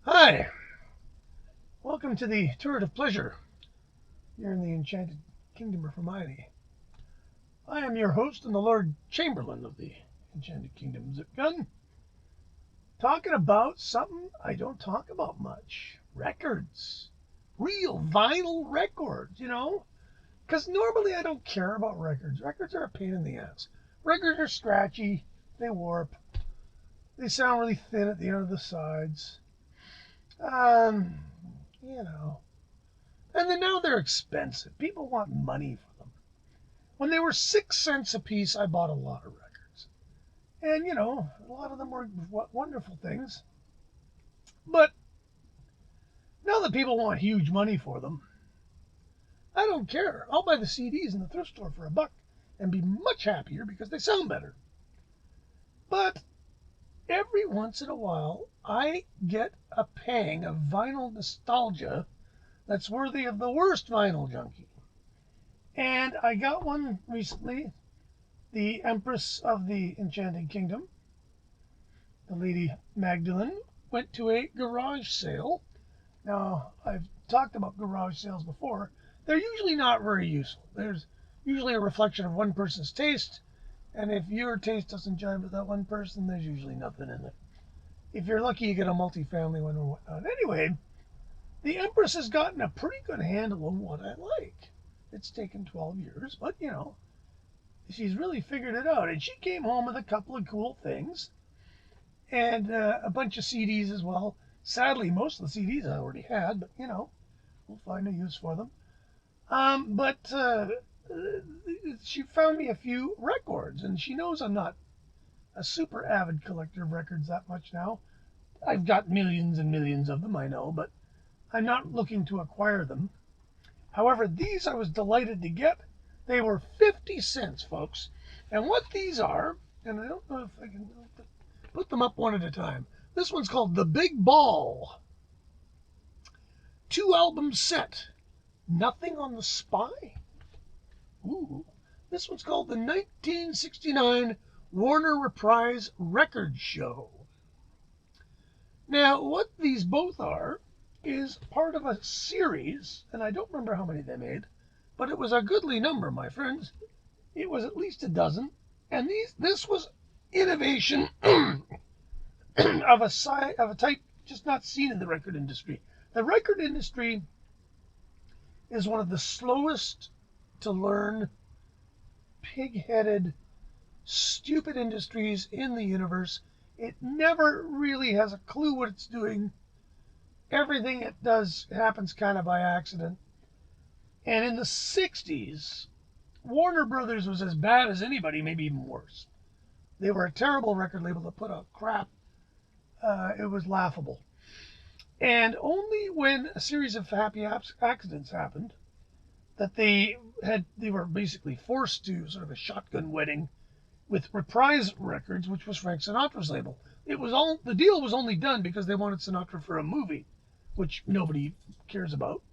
Hi, welcome to the Turret of Pleasure here in the Enchanted Kingdom of Hermione. I am your host and the Lord Chamberlain of the Enchanted Kingdom Zip Gun, talking about something I don't talk about much. Records. Real vinyl records, Because normally I don't care about records. Records are a pain in the ass. Records are scratchy, they warp, they sound really thin at the end of the sides. Um, you know. And then now they're expensive. People want money for them. When they were 6 cents a piece, I bought a lot of records. And, a lot of them were wonderful things. But now that people want huge money for them, I don't care. I'll buy the CDs in the thrift store for $1 and be much happier because they sound better. But every once in a while, I get a pang of vinyl nostalgia that's worthy of the worst vinyl junkie. And I got one recently. The Empress of the Enchanted Kingdom, the Lady Magdalene, went to a garage sale. Now, I've talked about garage sales before. They're usually not very useful. There's usually a reflection of one person's taste, and if your taste doesn't jive with that one person, there's usually nothing in it. If you're lucky, you get a multi-family one or whatnot. Anyway, the Empress has gotten a pretty good handle on what I like. It's taken 12 years, but she's really figured it out. And she came home with a couple of cool things and a bunch of CDs as well. Sadly, most of the CDs I already had, but we'll find a use for them. But she found me a few records, and she knows I'm not a super avid collector of records that much now. I've got millions and millions of them, I know, but I'm not looking to acquire them. However, these I was delighted to get. They were 50 cents, folks. And what these are, and I don't know if I can put them up one at a time. This one's called The Big Ball. 2-album set. Nothing on the Spy. Ooh. This one's called the 1969 Warner Reprise Record Show. Now, what these both are is part of a series, and I don't remember how many they made, but it was a goodly number, my friends. It was at least a dozen, and this was innovation of a type just not seen in the record industry. The record industry is one of the slowest to learn, pig-headed, stupid industries in the universe. It never really has a clue what it's doing. Everything it does happens kind of by accident. And in the 60s, Warner Brothers was as bad as anybody, maybe even worse. They were a terrible record label that put out crap. It was laughable. And only when a series of happy accidents happened that they were basically forced to sort of a shotgun wedding with Reprise Records, which was Frank Sinatra's label. The deal was only done because they wanted Sinatra for a movie, which nobody cares about.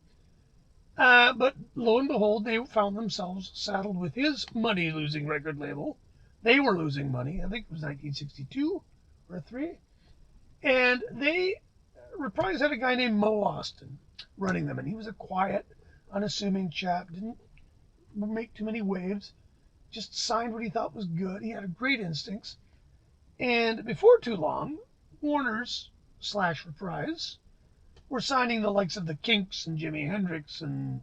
But lo and behold, they found themselves saddled with his money-losing record label. They were losing money. I think it was 1962 or 3. And Reprise had a guy named Mo Austin running them, and he was a quiet, unassuming chap, didn't make too many waves, just signed what he thought was good. He had great instincts. And before too long, Warner's/Reprise were signing the likes of the Kinks and Jimi Hendrix and,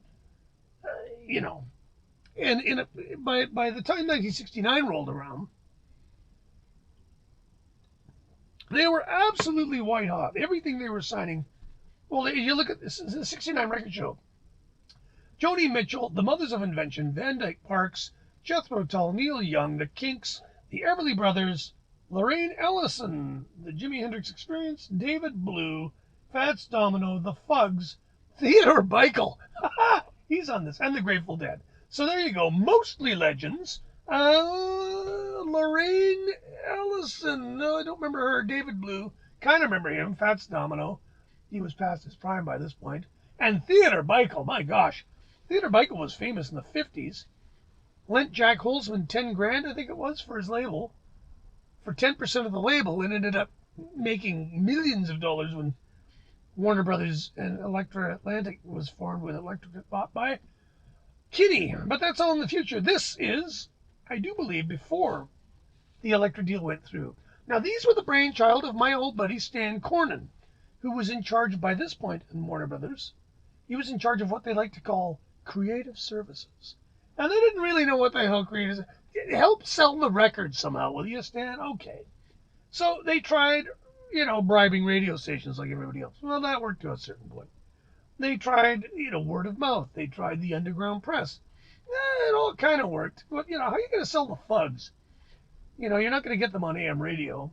and by the time 1969 rolled around, they were absolutely white hot. Everything they were signing. Well, you look at this is a 69 record show. Joni Mitchell, The Mothers of Invention, Van Dyke Parks, Jethro Tull, Neil Young, The Kinks, The Everly Brothers, Lorraine Ellison, The Jimi Hendrix Experience, David Blue, Fats Domino, The Fugs, Theodore Beichel. He's on this, and The Grateful Dead. So there you go. Mostly legends. Lorraine Ellison. No, I don't remember her. David Blue. Kind of remember him. Fats Domino. He was past his prime by this point. And Theodore Beichel. My gosh. Theodore Beichel was famous in the 50s. Lent Jack Holzman 10 grand, I think it was, for his label. For 10% of the label, and ended up making millions of dollars when Warner Brothers and Elektra Atlantic was formed when Elektra got bought by Kitty. But that's all in the future. This is, I do believe, before the Elektra deal went through. Now, these were the brainchild of my old buddy Stan Cornyn, who was in charge by this point in Warner Brothers. He was in charge of what they like to call creative services. And they didn't really know what the hell creative help sell the record somehow, will you, Stan? Okay. So they tried, bribing radio stations like everybody else. Well, that worked to a certain point. They tried, word of mouth. They tried the underground press. It all kind of worked. But, how are you going to sell the thugs? You're not going to get them on AM radio.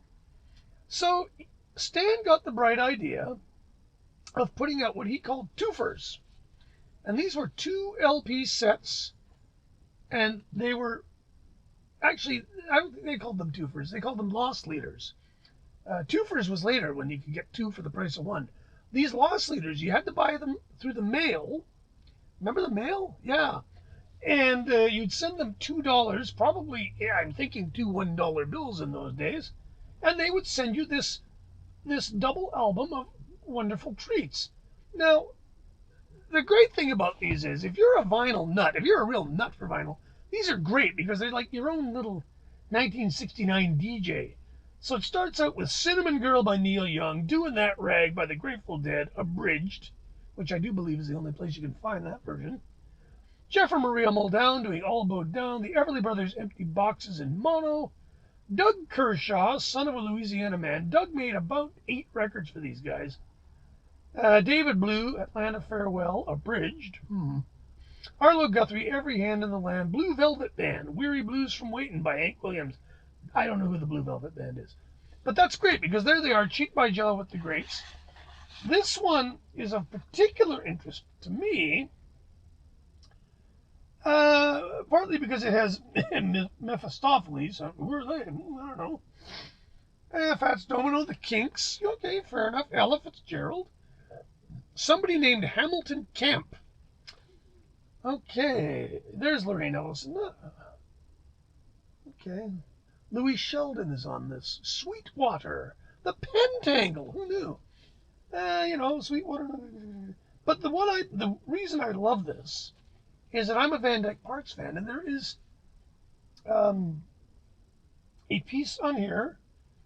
So Stan got the bright idea of putting out what he called twofers. And these were 2 LP sets. And they were actually, I don't think they called them twofers. They called them loss leaders. Twofers was later when you could get 2 for the price of 1. These loss leaders, you had to buy them through the mail. Remember the mail? Yeah. And you'd send them $2, probably, I'm thinking 2 $1 bills in those days. And they would send you this double album of wonderful treats. Now, the great thing about these is, if you're a vinyl nut, if you're a real nut for vinyl, these are great because they're like your own little 1969 DJ. So it starts out with Cinnamon Girl by Neil Young, Doing That Rag by the Grateful Dead, abridged, which I do believe is the only place you can find that version. Jeff and Maria Muldown doing All Bowed Down, the Everly Brothers' Empty Boxes in mono, Doug Kershaw, Son of a Louisiana Man. Doug made about 8 records for these guys. David Blue, Atlanta Farewell, abridged. Arlo Guthrie, Every Hand in the Land. Blue Velvet Band, Weary Blues from Waitin' by Hank Williams. I don't know who the Blue Velvet Band is. But that's great because there they are, Cheek by Jello with the Grapes. This one is of particular interest to me, partly because it has Mephistopheles. Who are they? I don't know. Fats Domino, the Kinks. Okay, fair enough. Ella Fitzgerald. Somebody named Hamilton Camp. Okay, there's Lorraine Ellison. Okay. Louis Sheldon is on this. Sweetwater. The Pentangle. Who knew? Sweetwater. But the reason I love this is that I'm a Van Dyke Parks fan, and there is a piece on here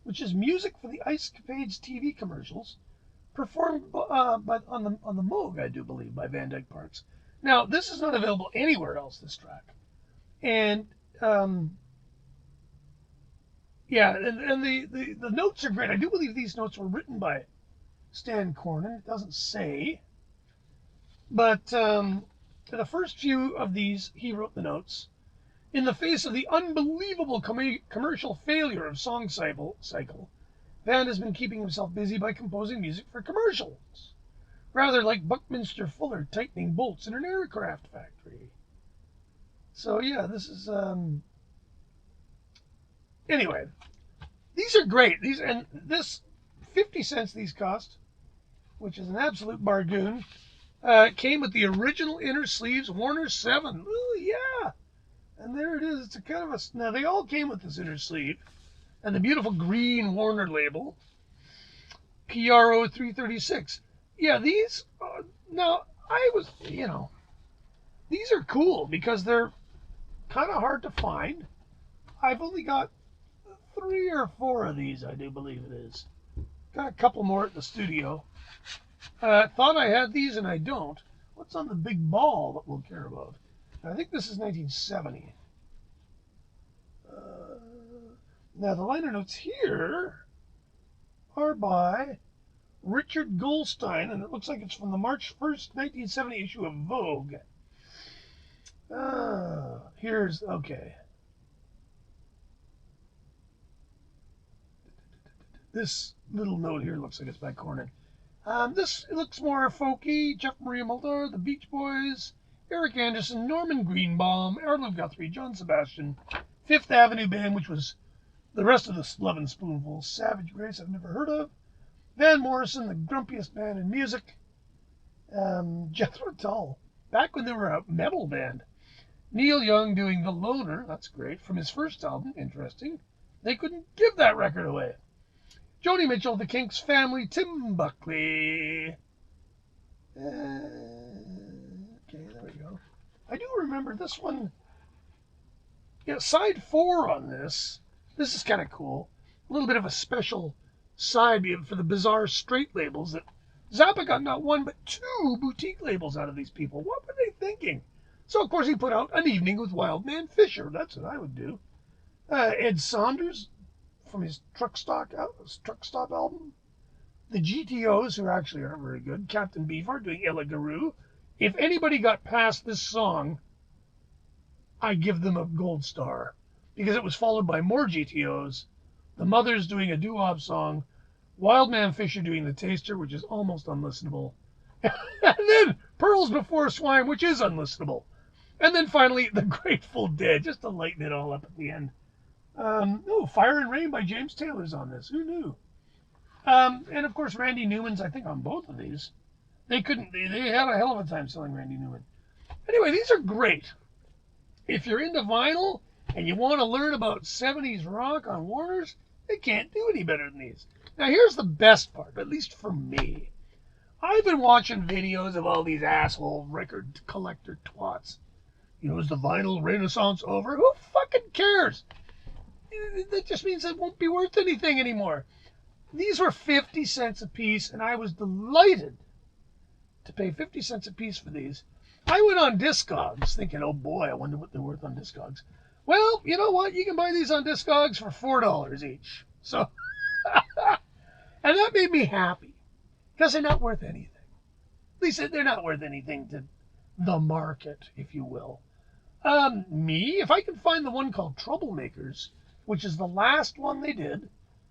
which is music for the Ice Capades TV commercials, performed on the Moog, I do believe, by Van Dyke Parks. Now, this is not available anywhere else, this track. And, and the notes are great. I do believe these notes were written by Stan Cornyn. It doesn't say. But the first few of these, he wrote the notes. In the face of the unbelievable commercial failure of Song Cycle, Van has been keeping himself busy by composing music for commercials, rather like Buckminster Fuller tightening bolts in an aircraft factory. So yeah, this is anyway. These are great. This 50 cents these cost, which is an absolute bargain. Came with the original inner sleeves, Warner 7. Ooh, yeah. And there it is. It's a kind of a... Now, they all came with this inner sleeve. And the beautiful green Warner label. PRO 336. Yeah, these... now, these are cool because they're kind of hard to find. I've only got 3 or 4 of these, I do believe it is. Got a couple more at the studio. Thought I had these and I don't. What's on the big ball that we'll care about? I think this is 1970. Now the liner notes here are by Richard Goldstein, and it looks like it's from the March 1st, 1970 issue of Vogue. Here's, okay. This little note here looks like it's by Cornyn. This looks more folky. Jeff Maria Mulder, the Beach Boys, Eric Anderson, Norman Greenbaum, Arlo Guthrie, John Sebastian, Fifth Avenue Band, which was the rest of the Lovin' Spoonful, Savage Grace, I've never heard of, Van Morrison, the grumpiest band in music, Jethro Tull, back when they were a metal band, Neil Young doing The Loner, that's great, from his first album, interesting. They couldn't give that record away. Joni Mitchell, the Kinks, Family, Tim Buckley, Okay, there we go. I do remember this one. Yeah, side 4 on this. This is kind of cool. A little bit of a special side for the bizarre straight labels that Zappa got not one but 2 boutique labels out of these people. What were they thinking? So, of course, he put out An Evening with Wildman Fisher. That's what I would do. Ed Saunders from his Truck Stop album. The GTOs, who actually aren't very good. Captain Beefheart doing Ella Guru. If anybody got past this song, I give them a gold star. Because it was followed by more GTOs. The Mothers doing a doo-wop song. Wildman Fisher doing The Taster, which is almost unlistenable. And then Pearls Before Swine, which is unlistenable. And then finally, The Grateful Dead, just to lighten it all up at the end. Fire and Rain by James Taylor's on this. Who knew? And of course, Randy Newman's, I think, on both of these. They had a hell of a time selling Randy Newman. Anyway, these are great. If you're into vinyl and you want to learn about 70s rock on Warner's, they can't do any better than these. Now, here's the best part, at least for me. I've been watching videos of all these asshole record collector twats. Is the vinyl renaissance over? Who fucking cares? That just means it won't be worth anything anymore. These were 50 cents a piece, and I was delighted to pay 50 cents a piece for these. I went on Discogs thinking, oh boy, I wonder what they're worth on Discogs. Well, you know what? You can buy these on Discogs for $4 each. So, and that made me happy because they're not worth anything. At least they're not worth anything to the market, if you will. If I can find the one called Troublemakers, which is the last one they did,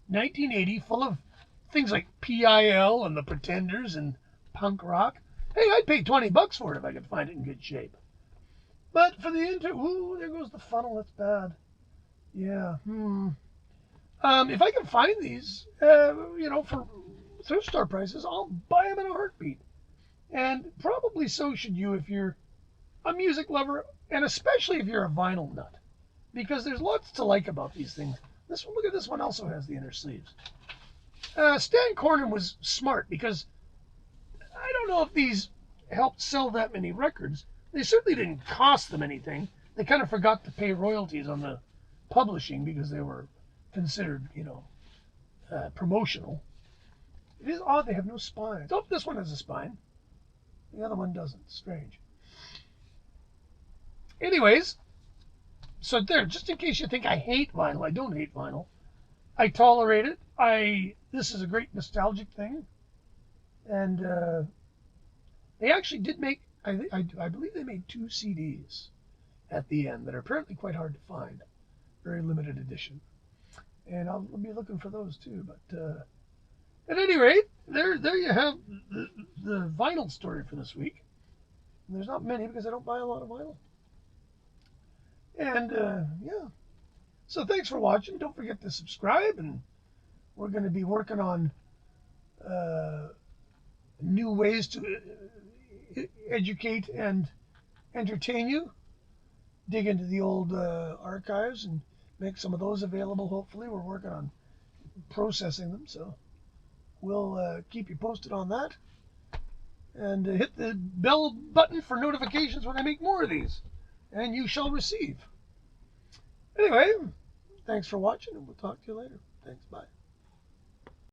1980, full of things like PIL and the Pretenders and punk rock. Hey, I'd pay $20 for it if I could find it in good shape. But for the ooh, there goes the funnel. That's bad. Yeah. If I can find these, for thrift store prices, I'll buy them in a heartbeat. And probably so should you if you're a music lover, and especially if you're a vinyl nut, because there's lots to like about these things. This one, look at this one, also has the inner sleeves. Stan Cornyn was smart because I don't know if these helped sell that many records. They certainly didn't cost them anything. They kind of forgot to pay royalties on the publishing because they were considered, promotional. It is odd they have no spines. Oh, this one has a spine. The other one doesn't. Strange. Anyways, so there, just in case you think I hate vinyl, I don't hate vinyl. I tolerate it. This is a great nostalgic thing. And they actually did make, I believe they made 2 CDs at the end that are apparently quite hard to find. Very limited edition. And I'll be looking for those too. But at any rate, there you have the vinyl story for this week. And there's not many because I don't buy a lot of vinyl. And yeah. So thanks for watching. Don't forget to subscribe. And we're going to be working on new ways to educate and entertain you. Dig into the old archives and make some of those available, hopefully. We're working on processing them, so we'll keep you posted on that. And hit the bell button for notifications when I make more of these, and you shall receive. Anyway, thanks for watching, and we'll talk to you later. Thanks, bye.